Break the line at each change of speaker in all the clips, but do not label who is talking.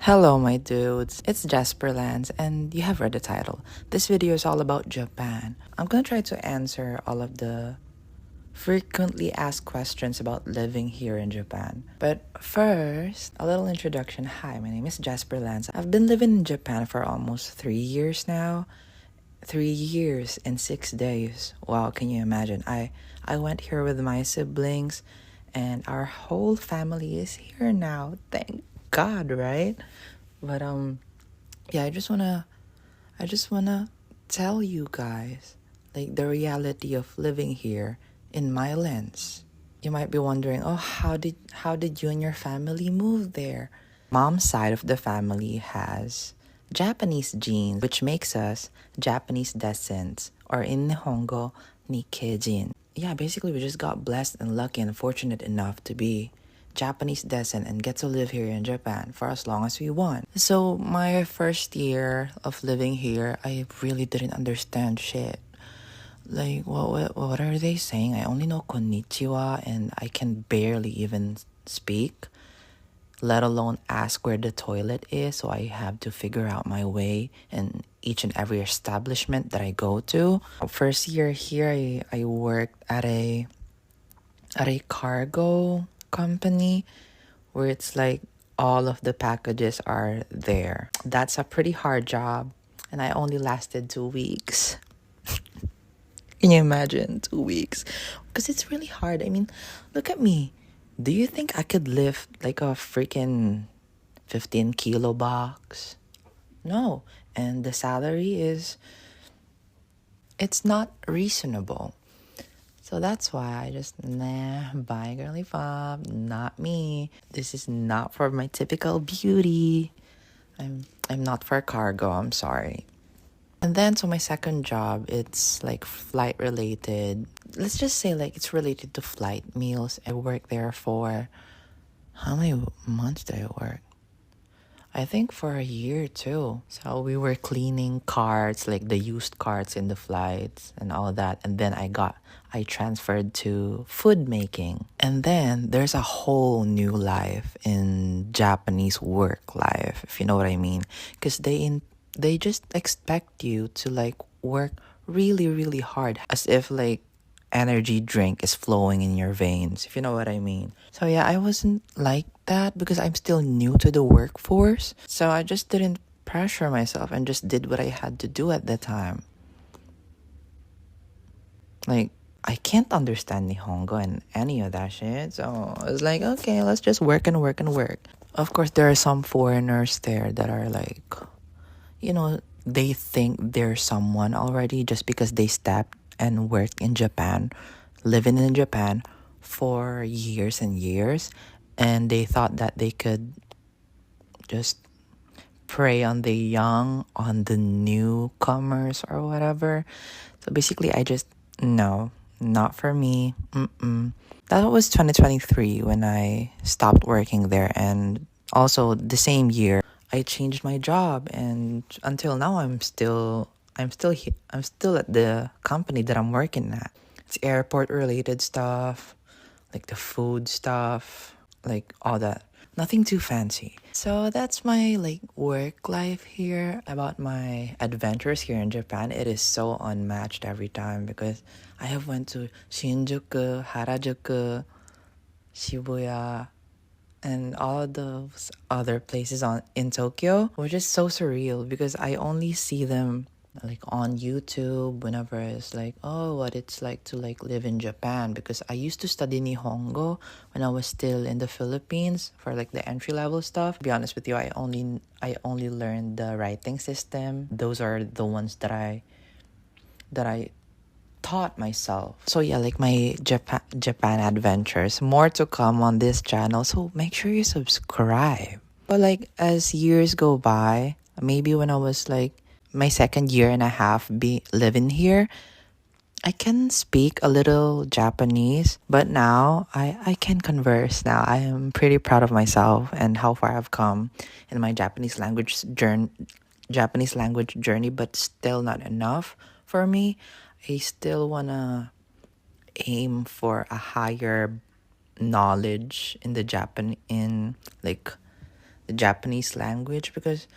Hello, my dudes. It's Jasper Lance, and you have read the title. This video is all about Japan. I'm gonna try to answer all of the frequently asked questions about living here in Japan. But first, a little introduction. Hi, my name is Jasper Lance. I've been living in Japan for almost 3 years now. 3 years and 6 days. Wow, can you imagine? I went here with my siblings, and our whole family is here now. Thank God, right? But yeah, I just wanna tell you guys like the reality of living here in my lens. You might be wondering, oh, how did you and your family move there? Mom's side of the family has Japanese genes, which makes us Japanese descents, or in Nihongo, Nikkei. Yeah, basically we just got blessed and lucky and fortunate enough to be Japanese descent and get to live here in Japan for as long as we want. So my first year of living here, I really didn't understand shit. Like, what are they saying? I only know konnichiwa and I can barely even speak, let alone ask where the toilet is. So I have to figure out my way in each and every establishment that I go to. First year here, I worked at a cargo company where it's like all of the packages are there. That's a pretty hard job, and I only lasted 2 weeks. Can you imagine 2 weeks? Because it's really hard. I mean, look at me. Do you think I could lift like a freaking 15 kilo box? No. And the salary it's not reasonable. So that's why I just, bye girly pop, not me. This is not for my typical beauty. I'm not for cargo, I'm sorry. And then so my second job, it's like flight related. Let's just say like it's related to flight meals. I worked there for, how many months did I work? I think for a year too. So we were cleaning carts, like the used carts in the flights and all that. And then I transferred to food making. And then there's a whole new life in Japanese work life, if you know what I mean. Because they just expect you to like work really, really hard, as if like energy drink is flowing in your veins, if you know what I mean. So yeah, I wasn't like that because I'm still new to the workforce. So I just didn't pressure myself and just did what I had to do at the time. Like, I can't understand Nihongo and any of that shit. So I was like, okay, let's just work and work and work. Of course, there are some foreigners there that are like, they think they're someone already just because they stepped and worked in Japan, living in Japan for years and years, and they thought that they could just prey on the young, on the newcomers or whatever. So basically, no, not for me. That was 2023 when I stopped working there, and also the same year I changed my job, and until now I'm still at the company that I'm working at. It's airport related stuff, like the food stuff, like all that. Nothing too fancy. So that's my like work life here. About my adventures here in Japan, it is so unmatched every time because I have went to Shinjuku, Harajuku, Shibuya, and all those other places in Tokyo, which is so surreal because I only see them like on YouTube whenever it's like, oh, what it's like to like live in Japan, because I used to study Nihongo when I was still in the Philippines for like the entry level stuff. To be honest with you, I only learned the writing system. Those are the ones that I taught myself. So yeah, like my Japan adventures, more to come on this channel, so make sure you subscribe. But like as years go by, maybe when I was like my second year and a half living here, I can speak a little Japanese, but now I can converse now. I am pretty proud of myself and how far I've come in my Japanese language journey, but still not enough for me. I still wanna aim for a higher knowledge in the the Japanese language, because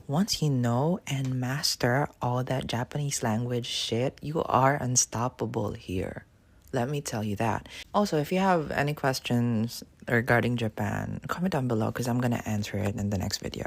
once you know and master all that Japanese language shit, you are unstoppable here. Let me tell you that. Also, if you have any questions regarding Japan, comment down below because I'm gonna answer it in the next video.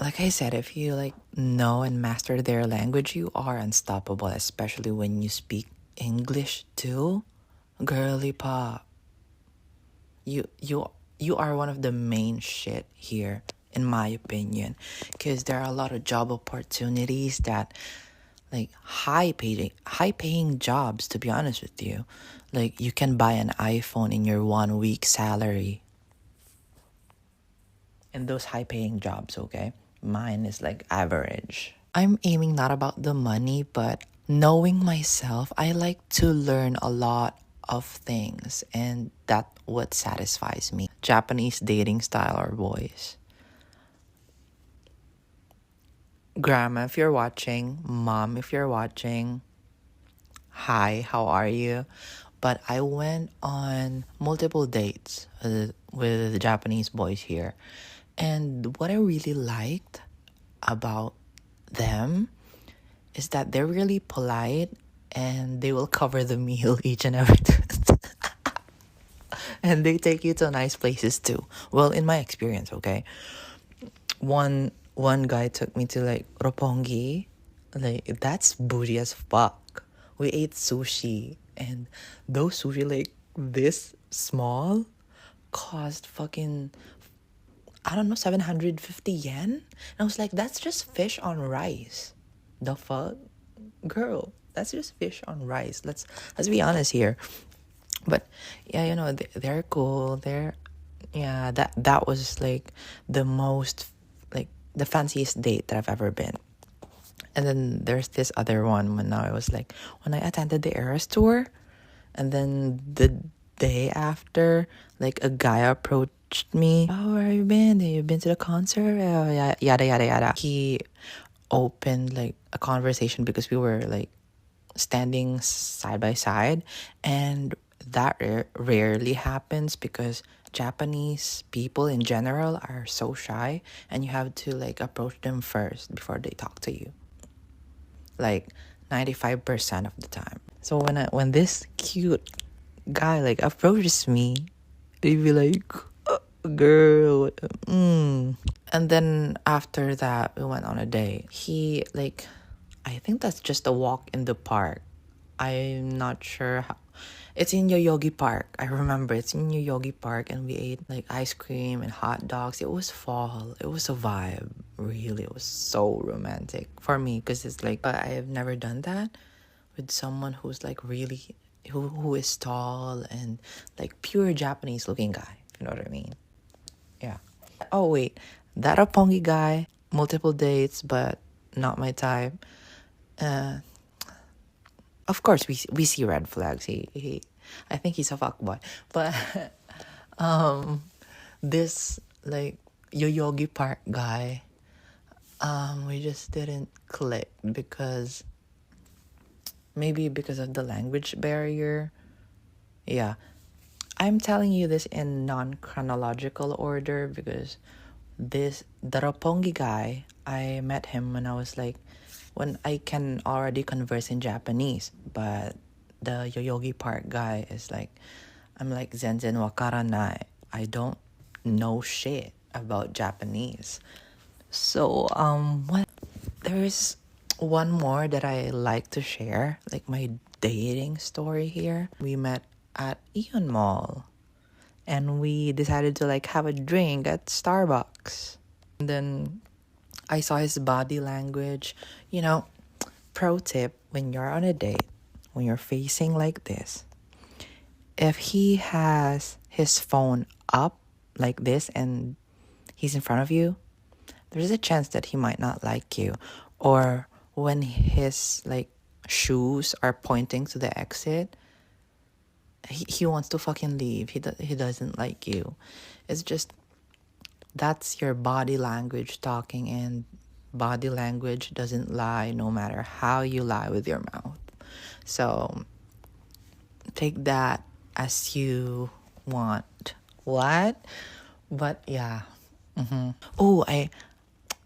Like I said, if you like know and master their language, you are unstoppable, especially when you speak English too. Girly pop. You are one of the main shit here, in my opinion, because there are a lot of job opportunities that like high paying jobs, to be honest with you. Like you can buy an iPhone in your 1 week salary. And those high paying jobs, okay? Mine is like average. I'm aiming not about the money, but knowing myself, I like to learn a lot of things, and that what satisfies me. Japanese dating style or voice. Grandma, if you're watching, mom, if you're watching, hi, how are you? But I went on multiple dates with Japanese boys here. And what I really liked about them is that they're really polite and they will cover the meal each and every time. And they take you to nice places too. Well, in my experience, okay? One guy took me to like Roppongi. Like that's bougie as fuck. We ate sushi, and those sushi like this small cost fucking, I don't know, 750 yen. And I was like, that's just fish on rice. The fuck? Girl, that's just fish on rice. Let's be honest here. But yeah, you know, they're cool. Yeah, that was like the most, like the fanciest date that I've ever been. And then there's this other one when I was like, when I attended the Eras tour, and then the day after, like a guy approached me. Oh, where have you been? Have you been to the concert? Oh, yeah, yada yada yada. He opened like a conversation because we were like standing side by side, and that rarely happens because Japanese people in general are so shy, and you have to like approach them first before they talk to you, like 95% of the time. So when this cute guy like approaches me, they be like, "Oh, girl, And then after that, we went on a date. He like, I think that's just a walk in the park. I'm not sure how. It's in Yoyogi Park. I remember it's in Yoyogi Park, and we ate like ice cream and hot dogs. It was fall. It was a vibe. Really, it was so romantic for me because it's like I have never done that with someone who's like really who is tall and like pure Japanese looking guy. If you know what I mean? Yeah. Oh wait, that Roppongi guy, multiple dates, but not my type. Of course, we see red flags. He I think he's a fuckboy. But this like Yoyogi Park guy, we just didn't click because maybe because of the language barrier. Yeah. I'm telling you this in non-chronological order because the Roppongi guy, I met him when I can already converse in Japanese, but the Yoyogi Park guy is like, I'm like Zenzen wakaranai. I don't know shit about Japanese. So there is one more that I like to share, like my dating story here. We met at Ion Mall, and we decided to like have a drink at Starbucks. And then I saw his body language. You know, pro tip, when you're on a date, when you're facing like this, if he has his phone up like this and he's in front of you, there's a chance that he might not like you. Or when his like shoes are pointing to the exit, he wants to fucking leave. He doesn't like you. It's just, that's your body language talking, and body language doesn't lie no matter how you lie with your mouth. So take that as you want. What? But yeah, Oh,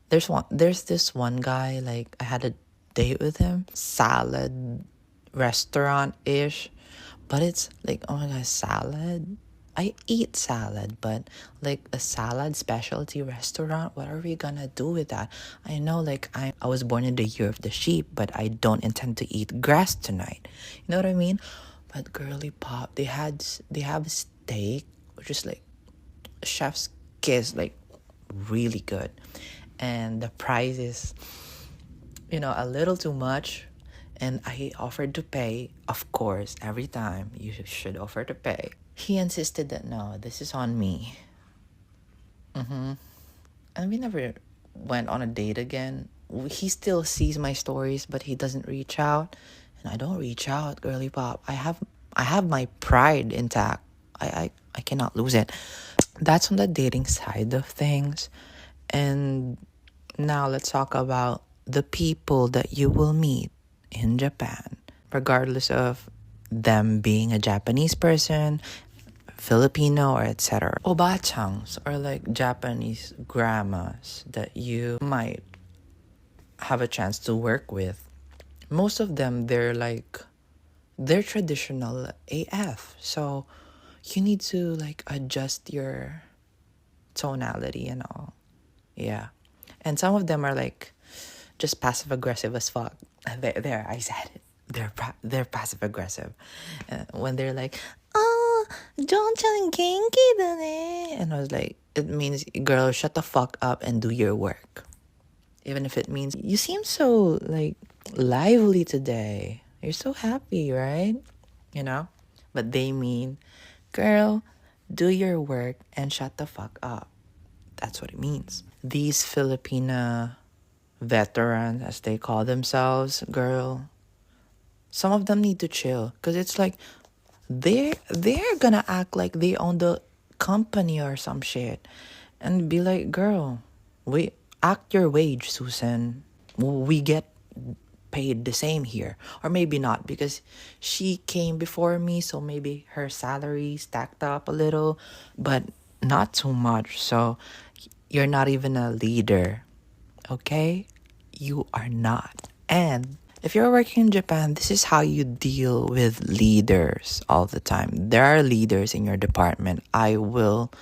there's this one guy, like I had a date with him. Salad restaurant ish. But it's like, oh my god, salad? I eat salad, but like a salad specialty restaurant, what are we gonna do with that? I know, like I was born in the year of the sheep, but I don't intend to eat grass tonight. You know what I mean? But girly pop, they have steak, which is like chef's kiss, like really good, and the price is, a little too much. And I offered to pay. Of course, every time you should offer to pay. He insisted that no, this is on me. And we never went on a date again. He still sees my stories, but he doesn't reach out. And I don't reach out, girly pop. I have my pride intact. I cannot lose it. That's on the dating side of things. And now let's talk about the people that you will meet in Japan, regardless of them being a Japanese person, Filipino, or etc. Obachangs are like Japanese grandmas that you might have a chance to work with. Most of them, they're traditional AF. So you need to like adjust your tonality and all. Yeah. And some of them are like just passive aggressive as fuck. There, I said it. They're passive aggressive. When they're like, oh, John-chan genki da ne. And I was like, it means, girl, shut the fuck up and do your work. Even if it means, you seem so like lively today. You're so happy, right? You know? But they mean, girl, do your work and shut the fuck up. That's what it means. These Filipina veterans, as they call themselves, girl, some of them need to chill. Because it's like, they're gonna act like they own the company or some shit. And be like, girl, we act your wage, Susan. We get paid the same here. Or maybe not, because she came before me, so maybe her salary stacked up a little, but not too much. So you're not even a leader, okay? You are not. And if you're working in Japan, this is how you deal with leaders all the time. There are leaders in your department. I will,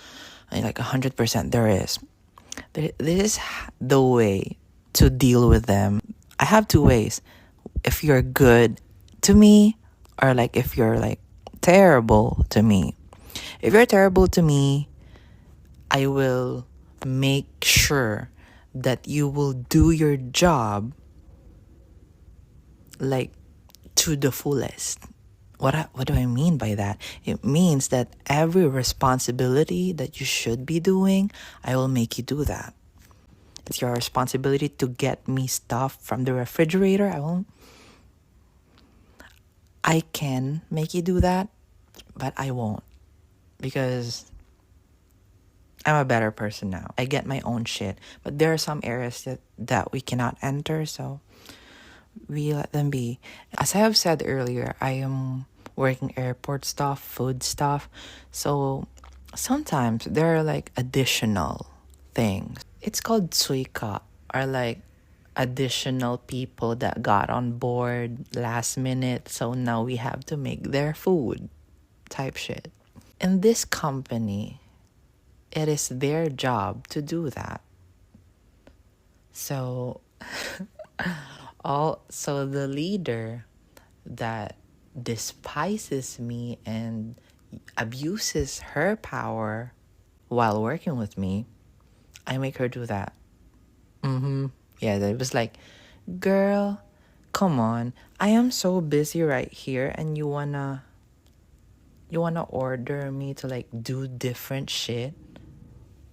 like 100% there is. This is the way to deal with them. I have two ways. If you're good to me, or like if you're like terrible to me. If you're terrible to me, I will make sure that you will do your job like to the fullest. What do I mean by that? It means that every responsibility that you should be doing, I will make you do that. It's your responsibility to get me stuff from the refrigerator. I can make you do that, but I won't, because I'm a better person now. I get my own shit. But there are some areas that we cannot enter, so we let them be. As I have said earlier, I am working airport stuff, food stuff. So sometimes there are like additional things. It's called tsuika, or like additional people that got on board last minute. So now we have to make their food type shit. In this company, it is their job to do that. So so the leader that despises me and abuses her power while working with me, I make her do that. Yeah, it was like, girl, come on. I am so busy right here, and you wanna order me to like do different shit.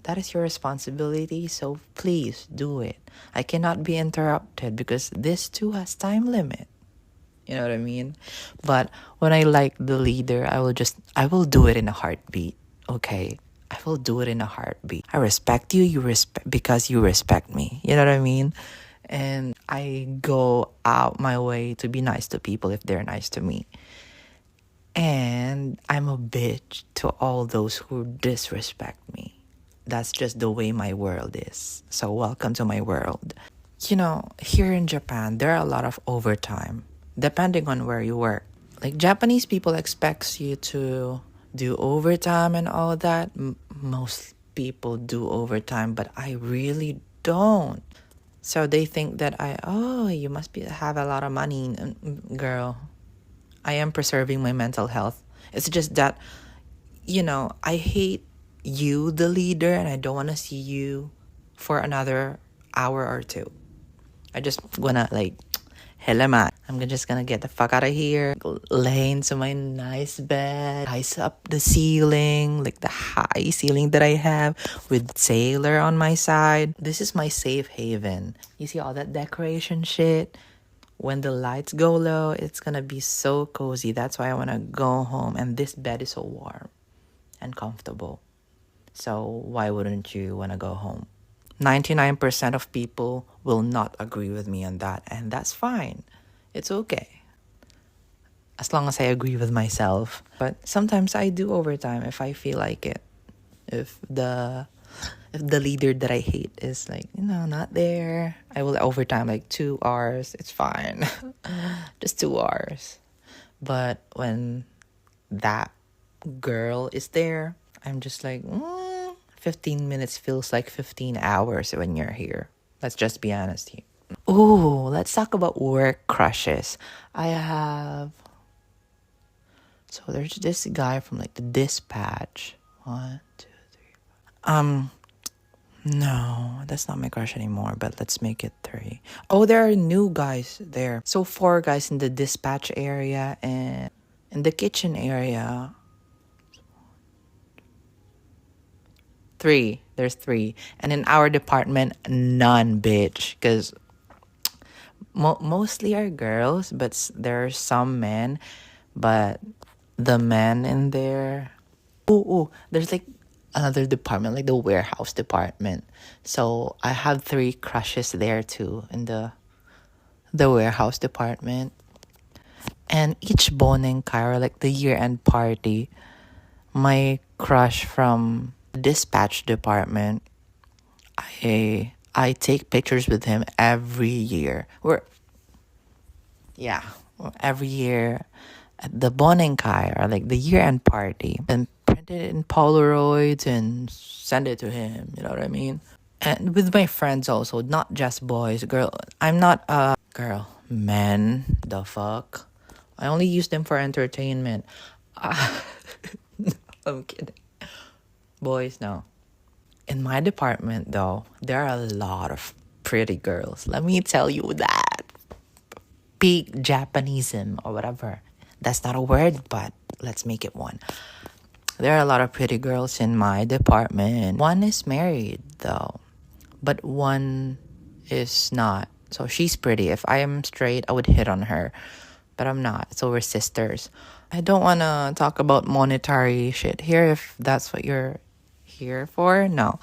That is your responsibility, so please do it. I cannot be interrupted because this too has time limit. You know what I mean? But when I like the leader, I will do it in a heartbeat. Okay? I will do it in a heartbeat. I respect you, because you respect me. You know what I mean? And I go out my way to be nice to people if they're nice to me. And I'm a bitch to all those who disrespect me. that's just the way my world is. So welcome to my world. Here in Japan, there are a lot of overtime, depending on where you work. Like Japanese people expects you to do overtime and all that. Most people do overtime, but I really don't. So they think that you must have a lot of money. Girl, I am preserving my mental health. It's just that, I hate you, the leader, and I don't want to see you for another hour or two. I just wanna hella man. I'm just gonna get the fuck out of here. Lay into my nice bed, ice up the ceiling, like the high ceiling that I have with Sailor on my side. This is my safe haven. You see all that decoration shit? When the lights go low, it's gonna be so cozy. That's why I wanna go home. And this bed is so warm and comfortable. So why wouldn't you wanna go home? 99% of people will not agree with me on that, and that's fine. It's okay. As long as I agree with myself. But sometimes I do overtime if I feel like it. If the leader that I hate is not there, I will overtime 2 hours. It's fine. Just 2 hours. But when that girl is there, I'm just 15 minutes feels like 15 hours when you're here. Let's just be honest here. Ooh, let's talk about work crushes. So there's this guy from the dispatch. 1, 2, 3. No, that's not my crush anymore, but let's make it 3. Oh, there are new guys there. So 4 guys in the dispatch area and in the kitchen area. 3. There's 3. And in our department, none, bitch. Because mostly are girls, but there are some men. But the men in there... Ooh, there's another department, the warehouse department. So I have 3 crushes there too in the warehouse department. And each Boning Cairo, the year-end party, my crush from dispatch department, I take pictures with him every year. Every year at the Bonenkai or the year-end party, and print it in Polaroids and send it to him. You know what I mean? And with my friends also, not just boys. Girl, I'm not a girl. Men, the fuck. I only use them for entertainment. I'm kidding. Boys, no. In my department, though, there are a lot of pretty girls. Let me tell you that. Peak Japanism or whatever. That's not a word, but let's make it one. There are a lot of pretty girls in my department. One is married, though, but one is not. So she's pretty. If I am straight, I would hit on her, but I'm not. So we're sisters. I don't want to talk about monetary shit here if that's what you're here for. No.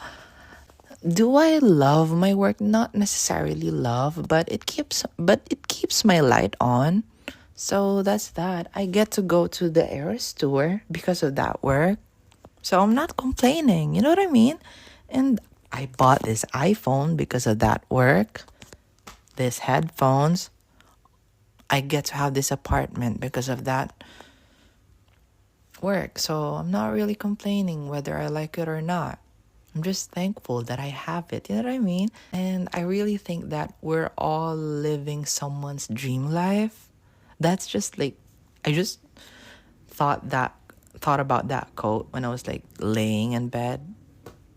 Do I love my work? Not necessarily love, but it keeps my light on. So that's that. I get to go to the Eras tour because of that work. So I'm not complaining, you know what I mean? And I bought this iPhone because of that work. These headphones. I get to have this apartment because of that work. So I'm not really complaining whether I like it or not. I'm just thankful that I have it. You know what I mean? And I really think that we're all living someone's dream life. That's just I just thought about that quote when I was laying in bed.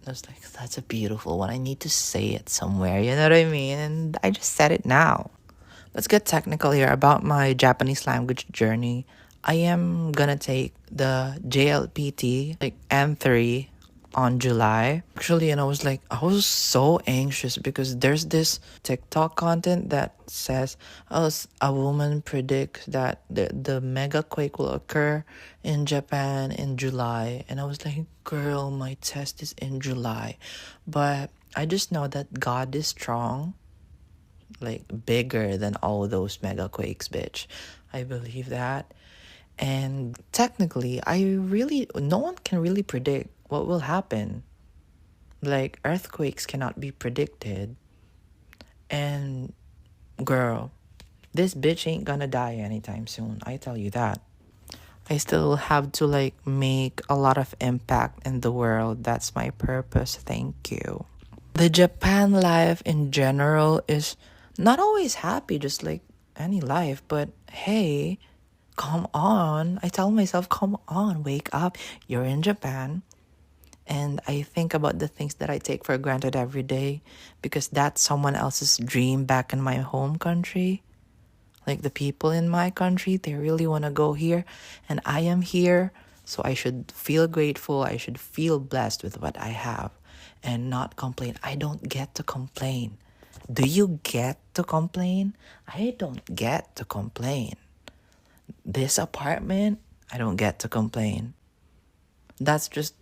I was that's a beautiful one. I need to say it somewhere. You know what I mean? And I just said it now. Let's get technical here about my Japanese language journey. I am gonna take the JLPT N3 on July. Actually, and I was so anxious because there's this TikTok content that says, a woman predicts that the mega quake will occur in Japan in July. And I was girl, my test is in July. But I just know that God is strong, bigger than all those mega quakes, bitch. I believe that. And technically, no one can really predict what will happen. Like, earthquakes cannot be predicted. And, girl, this bitch ain't gonna die anytime soon. I tell you that. I still have to like make a lot of impact in the world. That's my purpose. Thank you. The Japan life in general is not always happy, just like any life, but hey, come on. I tell myself, come on, wake up. You're in Japan. And I think about the things that I take for granted every day because that's someone else's dream back in my home country. Like the people in my country, they really want to go here, and I am here. So I should feel grateful. I should feel blessed with what I have and not complain. I don't get to complain. Do you get to complain? I don't get to complain. This apartment, I don't get to complain. That's just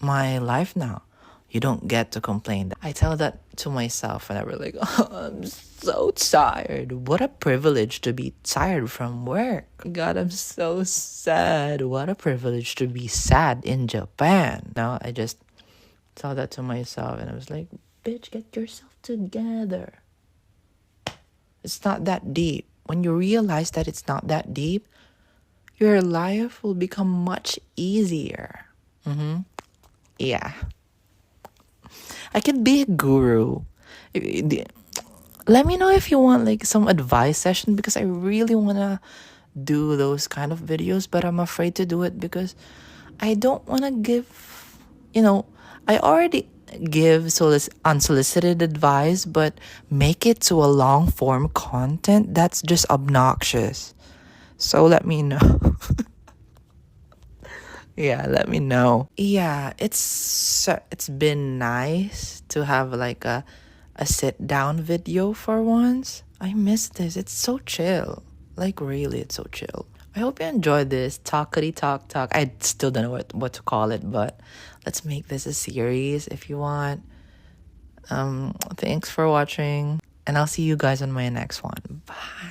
my life now. You don't get to complain. I tell that to myself whenever like, oh, I'm so tired. What a privilege to be tired from work. God, I'm so sad. What a privilege to be sad in Japan. Now I just tell that to myself and I was like, bitch, get yourself together. It's not that deep. When you realize that it's not that deep, your life will become much easier. Yeah. I can be a guru. Let me know if you want like some advice session because I really want to do those kind of videos, but I'm afraid to do it because I don't want to give, I already give unsolicited advice, but make it to a long form content that's just obnoxious. So let me know. Yeah, let me know. Yeah, it's been nice to have like a sit down video for once. I miss this. It's so chill. Like really, it's so chill. I hope you enjoyed this talkity talk. I still don't know what to call it, but let's make this a series if you want. Thanks for watching, and I'll see you guys on my next one. Bye.